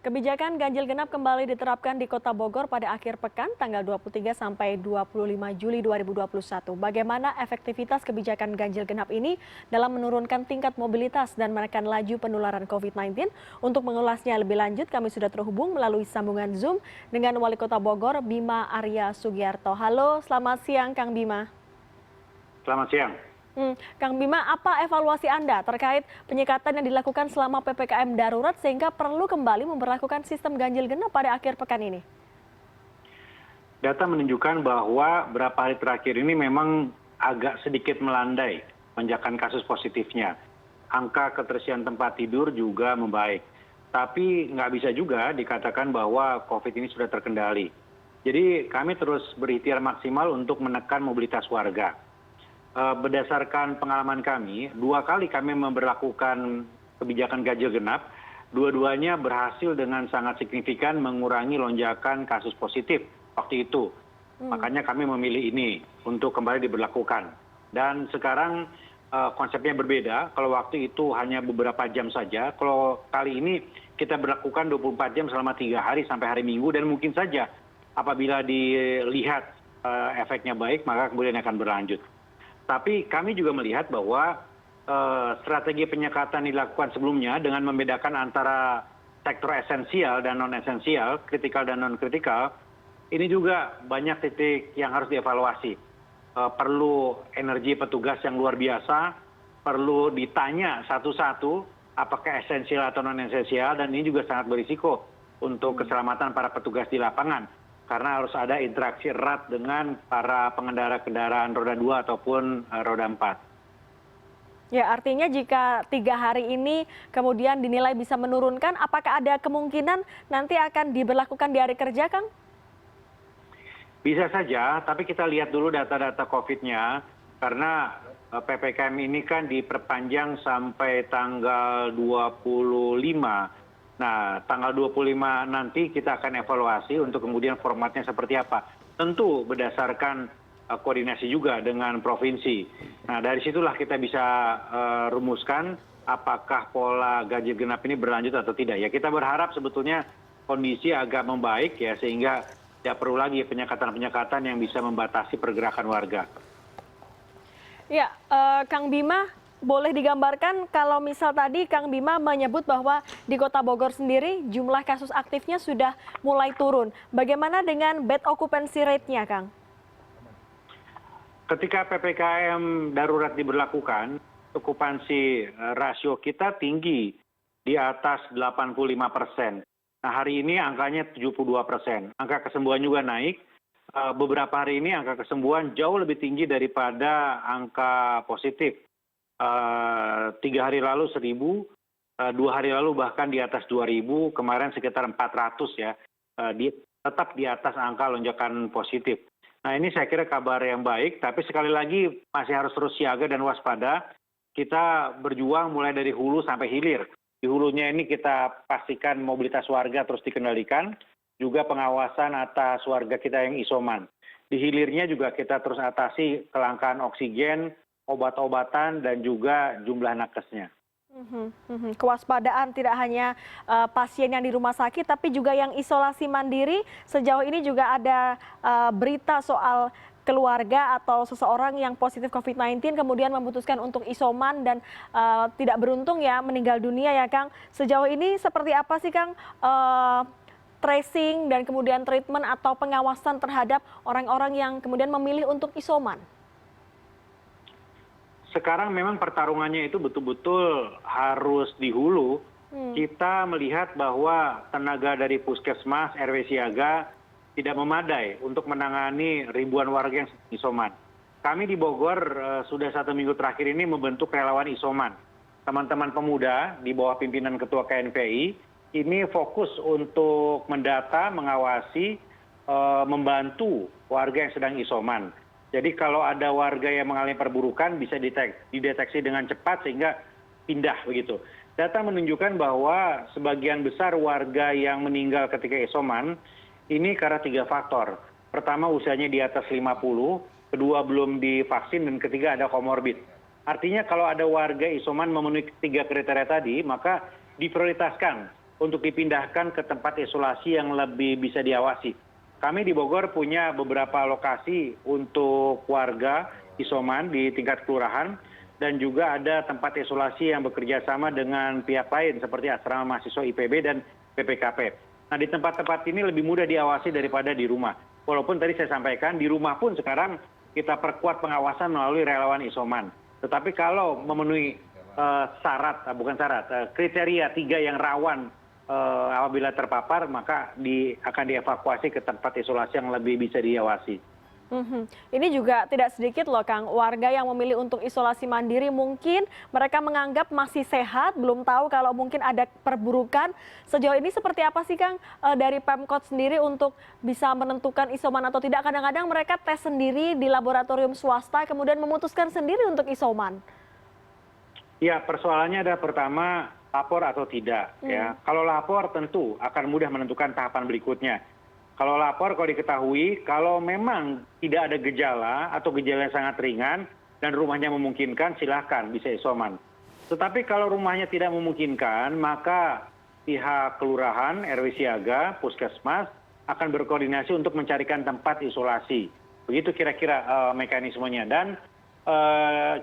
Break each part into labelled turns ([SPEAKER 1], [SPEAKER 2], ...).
[SPEAKER 1] Kebijakan ganjil genap kembali diterapkan di Kota Bogor pada akhir pekan tanggal 23 sampai 25 Juli 2021. Bagaimana efektivitas kebijakan ganjil genap ini dalam menurunkan tingkat mobilitas dan menekan laju penularan COVID-19? Untuk mengulasnya lebih lanjut, kami sudah terhubung melalui sambungan Zoom dengan Wali Kota Bogor, Bima Arya Sugiarto. Halo, selamat siang Kang Bima.
[SPEAKER 2] Selamat siang.
[SPEAKER 1] Kang Bima, apa evaluasi Anda terkait penyekatan yang dilakukan selama PPKM darurat sehingga perlu kembali memberlakukan sistem ganjil genap pada akhir pekan ini?
[SPEAKER 2] Data menunjukkan bahwa beberapa hari terakhir ini memang agak sedikit melandai lonjakan kasus positifnya. Angka keterisian tempat tidur juga membaik. Tapi nggak bisa juga dikatakan bahwa COVID ini sudah terkendali. Jadi kami terus berikhtiar maksimal untuk menekan mobilitas warga. Berdasarkan pengalaman kami, 2 kali kami memberlakukan kebijakan ganjil genap, dua-duanya berhasil dengan sangat signifikan mengurangi lonjakan kasus positif waktu itu. Makanya kami memilih ini untuk kembali diberlakukan. Dan sekarang konsepnya berbeda, kalau waktu itu hanya beberapa jam saja, kalau kali ini kita berlakukan 24 jam selama 3 hari sampai hari Minggu, dan mungkin saja apabila dilihat efeknya baik, maka kemudian akan berlanjut. Tapi kami juga melihat bahwa strategi penyekatan dilakukan sebelumnya dengan membedakan antara sektor esensial dan non esensial, kritikal dan non kritikal, ini juga banyak titik yang harus dievaluasi. Perlu energi petugas yang luar biasa, perlu ditanya satu-satu apakah esensial atau non esensial, dan ini juga sangat berisiko untuk keselamatan para petugas di lapangan. Karena harus ada interaksi erat dengan para pengendara kendaraan roda 2 ataupun roda 4.
[SPEAKER 1] Ya, artinya jika 3 hari ini kemudian dinilai bisa menurunkan, apakah ada kemungkinan nanti akan diberlakukan di hari kerja, Kang?
[SPEAKER 2] Bisa saja, tapi kita lihat dulu data-data COVID-nya, karena PPKM ini kan diperpanjang sampai tanggal 25. Nah, tanggal 25 nanti kita akan evaluasi untuk kemudian formatnya seperti apa. Tentu berdasarkan koordinasi juga dengan provinsi. Nah, dari situlah kita bisa rumuskan apakah pola ganjil genap ini berlanjut atau tidak. Ya, kita berharap sebetulnya kondisi agak membaik ya, sehingga tidak perlu lagi penyekatan-penyekatan yang bisa membatasi pergerakan warga.
[SPEAKER 1] Ya, Kang Bima, boleh digambarkan kalau misal tadi Kang Bima menyebut bahwa di Kota Bogor sendiri jumlah kasus aktifnya sudah mulai turun. Bagaimana dengan bed occupancy rate-nya, Kang?
[SPEAKER 2] Ketika PPKM darurat diberlakukan, okupansi rasio kita tinggi di atas 85%. Nah, hari ini angkanya 72%. Angka kesembuhan juga naik. Beberapa hari ini angka kesembuhan jauh lebih tinggi daripada angka positif. 3 hari lalu 1.000, 2 hari lalu bahkan di atas 2.000, kemarin sekitar 400 ya, tetap di atas angka lonjakan positif. Nah, ini saya kira kabar yang baik, tapi sekali lagi masih harus terus siaga dan waspada. Kita berjuang mulai dari hulu sampai hilir. Di hulunya ini kita pastikan mobilitas warga terus dikendalikan, juga pengawasan atas warga kita yang isoman. Di hilirnya juga kita terus atasi kelangkaan oksigen, obat-obatan, dan juga jumlah nakesnya.
[SPEAKER 1] Kewaspadaan tidak hanya pasien yang di rumah sakit, tapi juga yang isolasi mandiri. Sejauh ini juga ada berita soal keluarga atau seseorang yang positif COVID-19 kemudian memutuskan untuk isoman dan tidak beruntung ya meninggal dunia ya, Kang. Sejauh ini seperti apa sih, Kang, tracing dan kemudian treatment atau pengawasan terhadap orang-orang yang kemudian memilih untuk isoman?
[SPEAKER 2] Sekarang memang pertarungannya itu betul-betul harus di hulu. Kita melihat bahwa tenaga dari puskesmas, RW siaga tidak memadai untuk menangani ribuan warga yang isoman. Kami di Bogor sudah 1 minggu terakhir ini membentuk relawan isoman. Teman-teman pemuda di bawah pimpinan Ketua KNPI ini fokus untuk mendata, mengawasi, membantu warga yang sedang isoman. Jadi kalau ada warga yang mengalami perburukan bisa dideteksi dengan cepat sehingga pindah begitu. Data menunjukkan bahwa sebagian besar warga yang meninggal ketika isoman ini karena 3 faktor. Pertama, usianya di atas 50, kedua belum divaksin, dan ketiga ada komorbid. Artinya kalau ada warga isoman memenuhi 3 kriteria tadi, maka diprioritaskan untuk dipindahkan ke tempat isolasi yang lebih bisa diawasi. Kami di Bogor punya beberapa lokasi untuk warga isoman di tingkat kelurahan dan juga ada tempat isolasi yang bekerja sama dengan pihak lain seperti asrama mahasiswa IPB dan PPKP. Nah, di tempat-tempat ini lebih mudah diawasi daripada di rumah. Walaupun tadi saya sampaikan di rumah pun sekarang kita perkuat pengawasan melalui relawan isoman. Tetapi kalau memenuhi kriteria 3 yang rawan apabila terpapar, maka akan dievakuasi ke tempat isolasi yang lebih bisa diawasi.
[SPEAKER 1] Ini juga tidak sedikit loh Kang, warga yang memilih untuk isolasi mandiri mungkin mereka menganggap masih sehat, belum tahu kalau mungkin ada perburukan. Sejauh ini seperti apa sih Kang dari Pemkot sendiri untuk bisa menentukan isoman atau tidak? Kadang-kadang mereka tes sendiri di laboratorium swasta kemudian memutuskan sendiri untuk isoman.
[SPEAKER 2] Ya, persoalannya adalah pertama lapor atau tidak. Ya, kalau lapor tentu akan mudah menentukan tahapan berikutnya. Kalau lapor, kalau diketahui, kalau memang tidak ada gejala atau gejala yang sangat ringan dan rumahnya memungkinkan, silahkan bisa isoman. Tetapi kalau rumahnya tidak memungkinkan, maka pihak kelurahan, RW siaga, puskesmas akan berkoordinasi untuk mencarikan tempat isolasi. Begitu kira-kira mekanismenya. Dan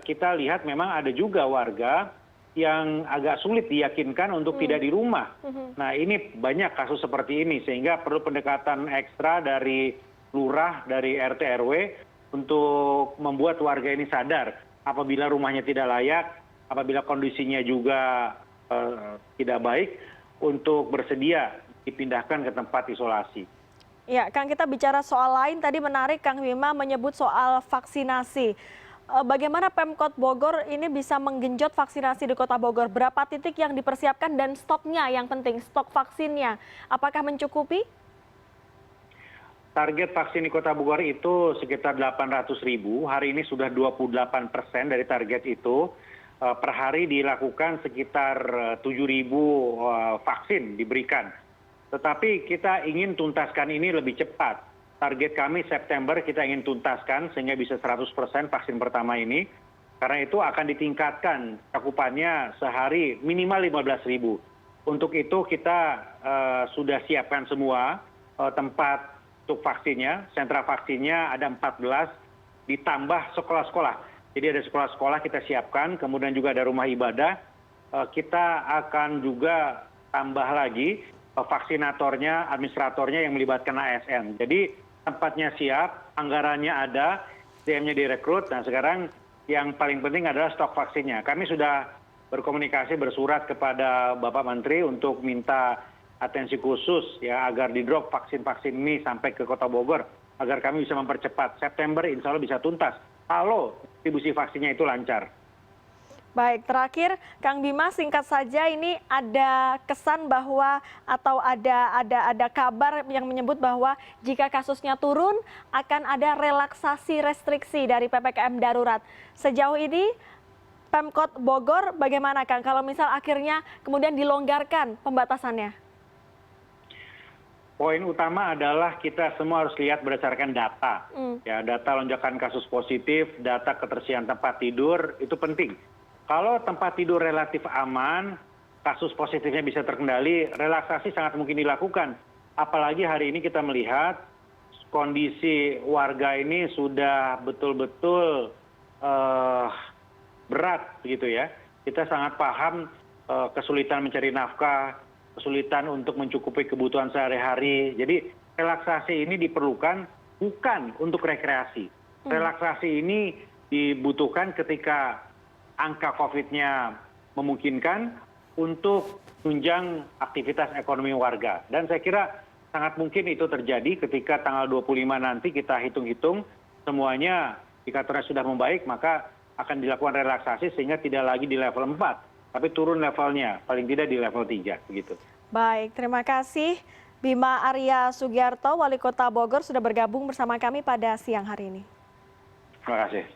[SPEAKER 2] kita lihat memang ada juga warga yang agak sulit diyakinkan untuk tidak di rumah. Nah, ini banyak kasus seperti ini sehingga perlu pendekatan ekstra dari lurah, dari RT RW untuk membuat warga ini sadar apabila rumahnya tidak layak, apabila kondisinya juga tidak baik untuk bersedia dipindahkan ke tempat isolasi.
[SPEAKER 1] Ya, Kang, kita bicara soal lain tadi menarik Kang Bima menyebut soal vaksinasi. Bagaimana Pemkot Bogor ini bisa menggenjot vaksinasi di Kota Bogor? Berapa titik yang dipersiapkan dan stoknya yang penting, stok vaksinnya. Apakah mencukupi?
[SPEAKER 2] Target vaksin di Kota Bogor itu sekitar 800.000. Hari ini sudah 28% dari target itu. Per hari dilakukan sekitar 7.000 vaksin diberikan. Tetapi kita ingin tuntaskan ini lebih cepat. Target kami September kita ingin tuntaskan sehingga bisa 100% vaksin pertama ini. Karena itu akan ditingkatkan cakupannya sehari minimal 15.000. Untuk itu kita sudah siapkan semua tempat untuk vaksinnya. Sentra vaksinnya ada 14 ditambah sekolah-sekolah. Jadi ada sekolah-sekolah kita siapkan, kemudian juga ada rumah ibadah. Kita akan juga tambah lagi vaksinatornya, administratornya yang melibatkan ASN. Jadi tempatnya siap, anggarannya ada, SDM-nya direkrut. Nah, sekarang yang paling penting adalah stok vaksinnya. Kami sudah berkomunikasi, bersurat kepada Bapak Menteri untuk minta atensi khusus ya agar di-drop vaksin-vaksin ini sampai ke Kota Bogor agar kami bisa mempercepat. September insya Allah bisa tuntas kalau distribusi vaksinnya itu lancar.
[SPEAKER 1] Baik, terakhir Kang Bima singkat saja ini ada kesan bahwa atau ada kabar yang menyebut bahwa jika kasusnya turun akan ada relaksasi restriksi dari PPKM darurat. Sejauh ini Pemkot Bogor bagaimana Kang kalau misal akhirnya kemudian dilonggarkan pembatasannya?
[SPEAKER 2] Poin utama adalah kita semua harus lihat berdasarkan data. Ya, data lonjakan kasus positif, data ketersediaan tempat tidur itu penting. Kalau tempat tidur relatif aman, kasus positifnya bisa terkendali, relaksasi sangat mungkin dilakukan. Apalagi hari ini kita melihat kondisi warga ini sudah betul-betul berat begitu ya. Kita sangat paham kesulitan mencari nafkah, kesulitan untuk mencukupi kebutuhan sehari-hari. Jadi relaksasi ini diperlukan bukan untuk rekreasi. Relaksasi ini dibutuhkan ketika angka COVID-nya memungkinkan untuk menunjang aktivitas ekonomi warga. Dan saya kira sangat mungkin itu terjadi ketika tanggal 25 nanti kita hitung-hitung semuanya indikatornya sudah membaik, maka akan dilakukan relaksasi sehingga tidak lagi di level 4, tapi turun levelnya, paling tidak di level 3. Begitu.
[SPEAKER 1] Baik, terima kasih Bima Arya Sugiarto, Wali Kota Bogor sudah bergabung bersama kami pada siang hari ini.
[SPEAKER 2] Terima kasih.